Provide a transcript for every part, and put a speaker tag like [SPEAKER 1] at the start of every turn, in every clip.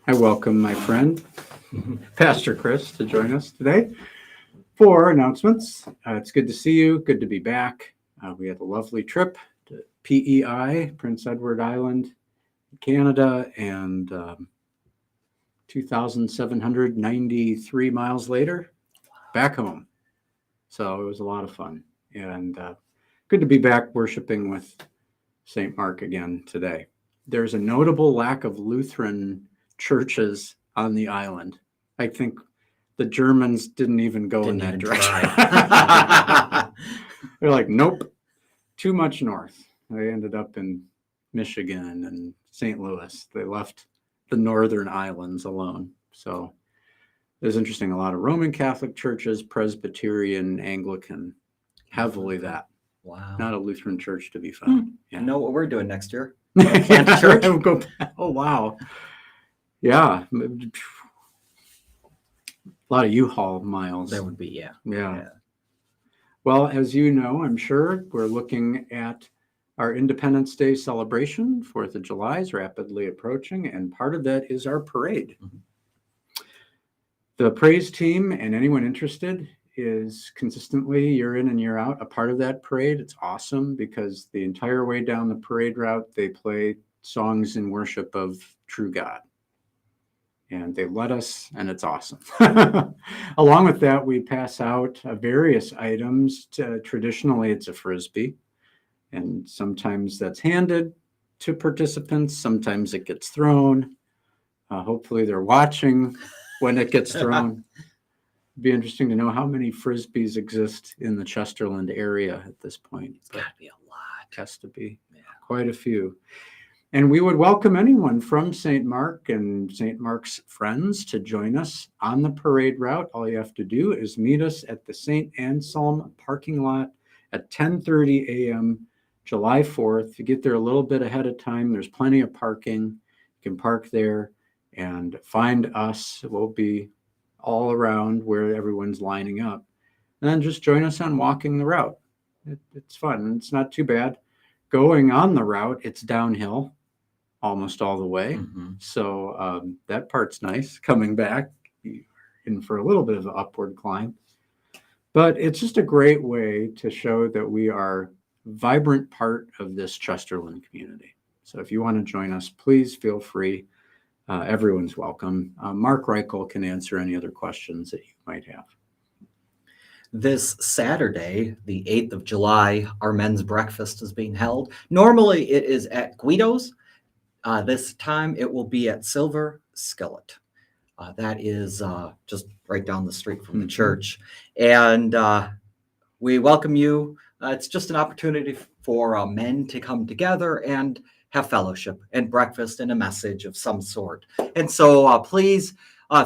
[SPEAKER 1] I welcome my friend, Pastor Chris, to join us today for announcements. It's good to see you. Good to be back. We had a lovely trip to PEI, Prince Edward Island, Canada, and 2,793 miles later, back home. So it was a lot of fun. And good to be back worshiping with St. Mark again today. There's a notable lack of Lutheran churches on the island. I think the Germans didn't even go in that direction. They're like, nope, too much north. They ended up in Michigan and St. Louis. They left the northern islands alone. So it was interesting. A lot of Roman Catholic churches, Presbyterian, Anglican, heavily that.
[SPEAKER 2] Wow.
[SPEAKER 1] Not a Lutheran church to be found.
[SPEAKER 2] I know what we're doing next year. Plant a church.
[SPEAKER 1] Oh, wow. Yeah. A lot of U-Haul miles.
[SPEAKER 2] That would be,
[SPEAKER 1] Yeah. Well, as you know, I'm sure we're looking at our Independence Day celebration. 4th of July is rapidly approaching, and part of that is our parade.
[SPEAKER 2] Mhm.
[SPEAKER 1] The praise team and anyone interested is consistently year in and year out a part of that parade. It's awesome because the entire way down the parade route, they play songs in worship of true God. And they let us, and it's awesome. Along with that, we pass out various items. Traditionally, it's a Frisbee. And sometimes that's handed to participants. Sometimes it gets thrown. Hopefully they're watching when it gets thrown. It'd be interesting to know how many Frisbees exist in the Chesterland area at this point.
[SPEAKER 2] It's got to be a lot.
[SPEAKER 1] Has to be.
[SPEAKER 2] Yeah.
[SPEAKER 1] Quite a few. And we would welcome anyone from St. Mark and St. Mark's friends to join us on the parade route. All you have to do is meet us at the St. Anselm parking lot at 10:30 a.m. July 4th. You get there a little bit ahead of time. There's plenty of parking. You can park there and find us. We'll be all around where everyone's lining up. And then just join us on walking the route. It's fun. It's not too bad. Going on the route, it's downhill almost all the way.
[SPEAKER 2] Mhm.
[SPEAKER 1] So that part's nice. Coming back, you're in for a little bit of an upward climb. But it's just a great way to show that we are a vibrant part of this Chesterland community. So if you want to join us, please feel free. Everyone's welcome. Mark Reichel can answer any other questions that you might have.
[SPEAKER 2] This Saturday, the 8th of July, our men's breakfast is being held. Normally it is at Guido's. This time it will be at Silver Skillet. That is just right down the street from the church. And we welcome you. It's just an opportunity for men to come together and have fellowship and breakfast and a message of some sort. And so please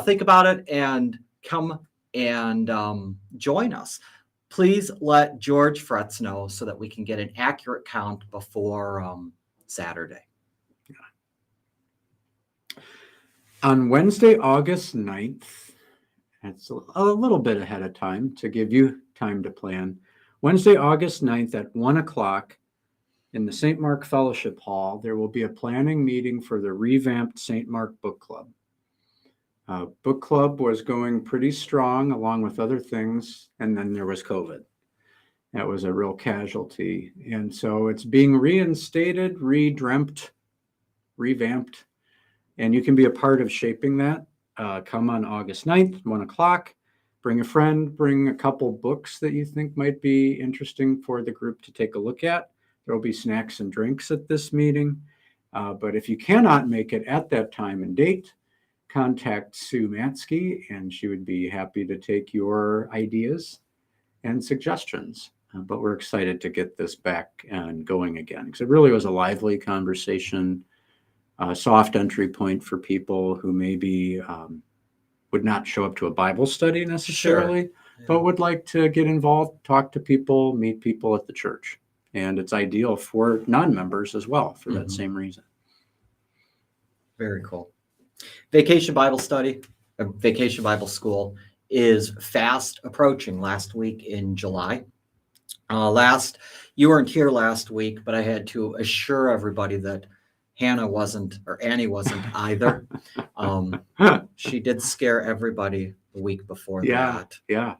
[SPEAKER 2] think about it and come and join us. Please let George Fretz know so that we can get an accurate count before Saturday.
[SPEAKER 1] On Wednesday, August 9th, it's a little bit ahead of time to give you time to plan. Wednesday, August 9th at 1 o'clock in the St. Mark Fellowship Hall, there will be a planning meeting for the revamped St. Mark Book Club. Book Club was going pretty strong along with other things, and then there was COVID. That was a real casualty. And so it's being reinstated, revamped, and you can be a part of shaping that. Come on August 9th, 1 o'clock. Bring a friend, bring a couple books that you think might be interesting for the group to take a look at. There will be snacks and drinks at this meeting. But if you cannot make it at that time and date, contact Sue Matsky, and she would be happy to take your ideas and suggestions. But we're excited to get this back and going again, because it really was a lively conversation, a soft entry point for people who maybe would not show up to a Bible study necessarily,
[SPEAKER 2] Sure.
[SPEAKER 1] but would like to get involved, talk to people, meet people at the church. And it's ideal for non-members as well for that same reason.
[SPEAKER 2] Very cool. Vacation Bible Study, Vacation Bible School is fast approaching last week in July. You weren't here last week, but I had to assure everybody that Annie wasn't either. She did scare everybody the week before
[SPEAKER 1] Yeah,
[SPEAKER 2] that.
[SPEAKER 1] yeah.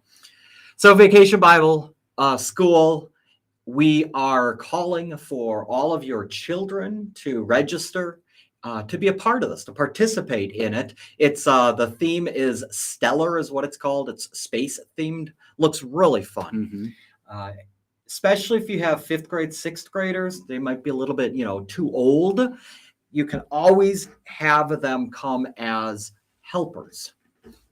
[SPEAKER 2] So Vacation Bible School, we are calling for all of your children to register to be a part of this, to participate in it. It's the theme is Stellar, is what it's called. It's space themed. Looks really fun.
[SPEAKER 1] Mhm.
[SPEAKER 2] Especially if you have 5th grade, 6th graders, they might be a little bit, too old. You can always have them come as helpers.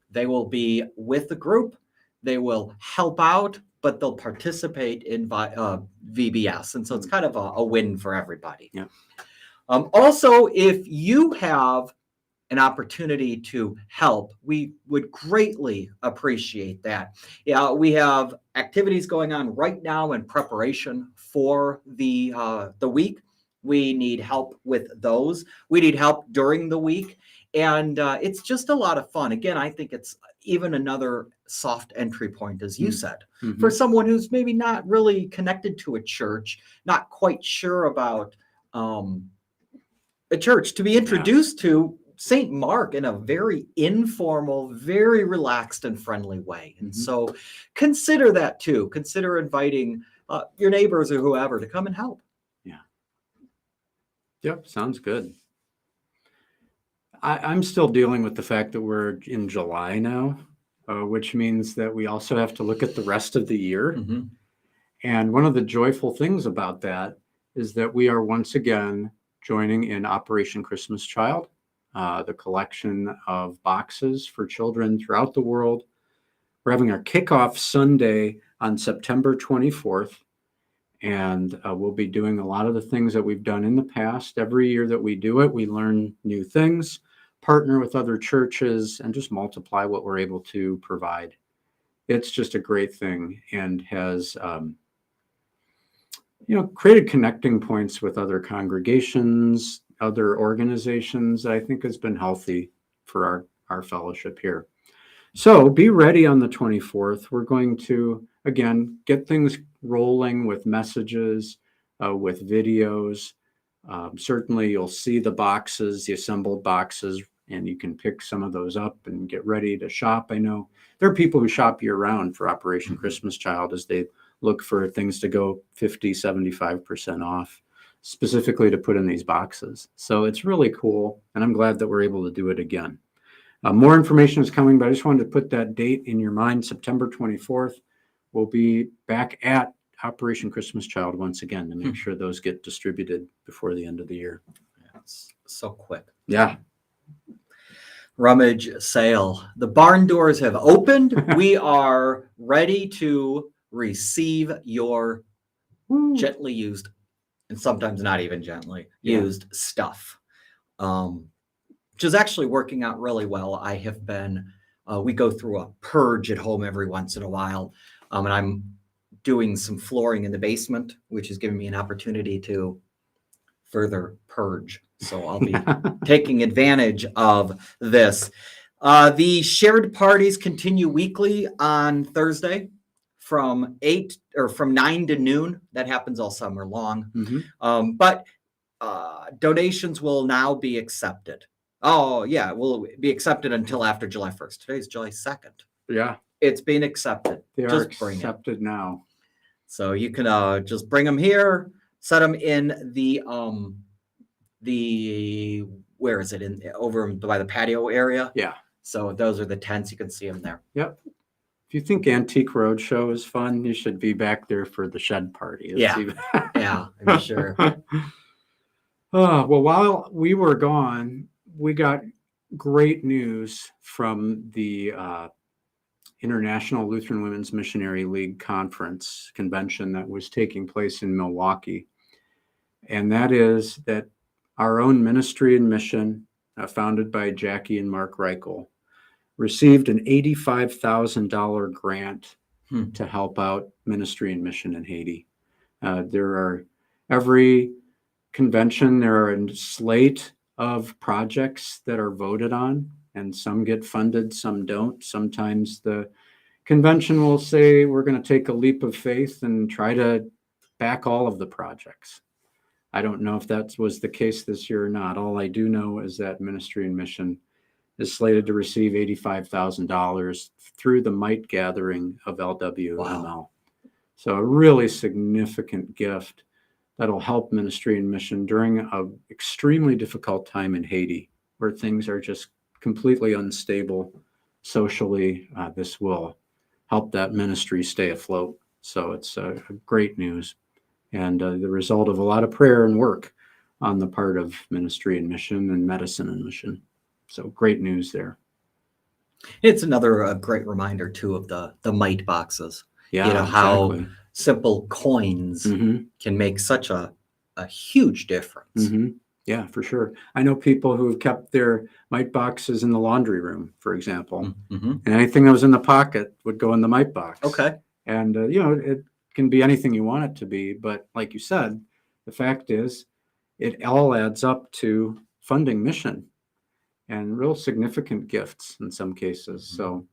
[SPEAKER 2] They will be with the group. They will help out, but they'll participate in VBS. And so it's kind of a win for everybody.
[SPEAKER 1] Yeah.
[SPEAKER 2] Also, if you have an opportunity to help, we would greatly appreciate that. Yeah, we have activities going on right now in preparation for the week. We need help with those. We need help during the week, and it's just a lot of fun. Again, I think it's even another soft entry point, as you said, for someone who's maybe not really connected to a church, not quite sure about a church, to be introduced to St. Mark in a very informal, very relaxed and friendly way. And so consider that too. Consider inviting your neighbors or whoever to come and help.
[SPEAKER 1] Yeah. Yep. Sounds good. I'm still dealing with the fact that we're in July now, which means that we also have to look at the rest of the year. And one of the joyful things about that is that we are once again joining in Operation Christmas Child, the collection of boxes for children throughout the world. We're having our kickoff Sunday on September 24th, and we'll be doing a lot of the things that we've done in the past. Every year that we do it, we learn new things, partner with other churches, and just multiply what we're able to provide. It's just a great thing and has created connecting points with other congregations, other organizations that I think has been healthy for our fellowship here. So be ready on the 24th. We're going to, again, get things rolling with messages, with videos. Certainly you'll see the boxes, the assembled boxes, and you can pick some of those up and get ready to shop. I know there are people who shop year round for Operation Christmas Child as they look for things to go 50, 75% off, specifically to put in these boxes. So it's really cool, and I'm glad that we're able to do it again. More information is coming, but I just wanted to put that date in your mind. September 24th, we'll be back at Operation Christmas Child once again to make sure those get distributed before the end of the year.
[SPEAKER 2] It's so quick.
[SPEAKER 1] Yeah.
[SPEAKER 2] Rummage sale. The barn doors have opened. We are ready to receive your gently used, and sometimes not even gently used stuff, which is actually working out really well. I have been, we go through a purge at home every once in a while, and I'm doing some flooring in the basement, which is giving me an opportunity to further purge. So I'll be taking advantage of this. The shared parties continue weekly on Thursday from 9 to noon. That happens all summer long. But donations will now be accepted. Oh, yeah, will be accepted until after July 1st. Today's July 2nd.
[SPEAKER 1] Yeah.
[SPEAKER 2] It's been accepted.
[SPEAKER 1] They are
[SPEAKER 2] Just bring
[SPEAKER 1] accepted now.
[SPEAKER 2] So you can just bring them here, set them in the where is it, over by the patio area?
[SPEAKER 1] Yeah.
[SPEAKER 2] So those are the tents. You can see them there.
[SPEAKER 1] Yep. If you think Antique Roadshow is fun, you should be back there for the shed party.
[SPEAKER 2] Yeah, I'm sure.
[SPEAKER 1] Well, while we were gone, we got great news from the International Lutheran Women's Missionary League convention that was taking place in Milwaukee. And that is that our own ministry and mission, founded by Jackie and Mark Reichel, received an $85,000 grant to help out ministry and mission in Haiti. Every convention, there are a slate of projects that are voted on, and some get funded, some don't. Sometimes the convention will say, we're going to take a leap of faith and try to back all of the projects. I don't know if that was the case this year or not. All I do know is that Ministry and Mission is slated to receive $85,000 through the Mite gathering of LWML.
[SPEAKER 2] Wow.
[SPEAKER 1] So a really significant gift that'll help Ministry and Mission during an extremely difficult time in Haiti, where things are just completely unstable socially. This will help that ministry stay afloat. So it's great news, and the result of a lot of prayer and work on the part of Ministry and Mission and Medicine and Mission. So great news there.
[SPEAKER 2] It's another great reminder too of the mite boxes.
[SPEAKER 1] Yeah,
[SPEAKER 2] You know, how
[SPEAKER 1] exactly.
[SPEAKER 2] simple coins
[SPEAKER 1] Mhm.
[SPEAKER 2] can make such a huge difference.
[SPEAKER 1] Mhm. Yeah, for sure. I know people who have kept their mite boxes in the laundry room, for example,
[SPEAKER 2] Mhm.
[SPEAKER 1] and anything that was in the pocket would go in the mite box.
[SPEAKER 2] Okay.
[SPEAKER 1] And it can be anything you want it to be, but like you said, the fact is, it all adds up to funding mission and real significant gifts in some cases. So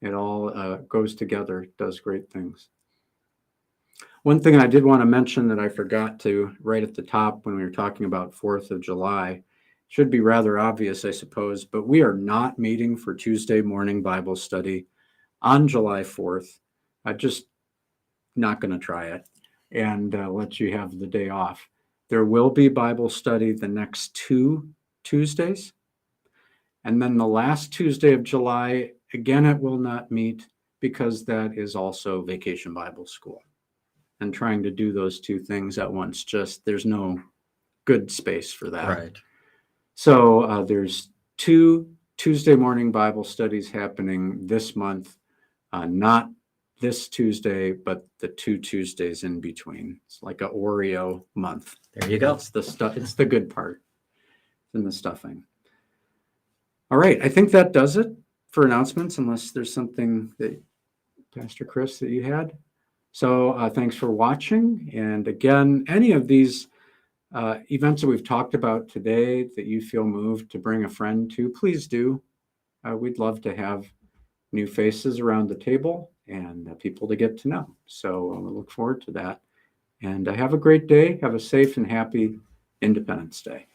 [SPEAKER 1] it all goes together, does great things. One thing I did want to mention that I forgot to right at the top when we were talking about 4th of July, should be rather obvious, I suppose, but we are not meeting for Tuesday morning Bible study on July 4th. I'm just not going to try it and let you have the day off. There will be Bible study the next 2 Tuesdays. And then the last Tuesday of July, again, it will not meet because that is also Vacation Bible School. And trying to do those two things at once, just there's no good space for that.
[SPEAKER 2] Right.
[SPEAKER 1] So there's 2 Tuesday morning Bible studies happening this month, not this Tuesday, but the 2 Tuesdays in between. It's like a Oreo month.
[SPEAKER 2] There you go.
[SPEAKER 1] It's the stuff. It's the good part in the stuffing. All right, I think that does it for announcements, unless there's something that, Pastor Chris, that you had. So thanks for watching. And again, any of these events that we've talked about today that you feel moved to bring a friend to, please do. We'd love to have new faces around the table and people to get to know. So we look forward to that. And have a great day. Have a safe and happy Independence Day.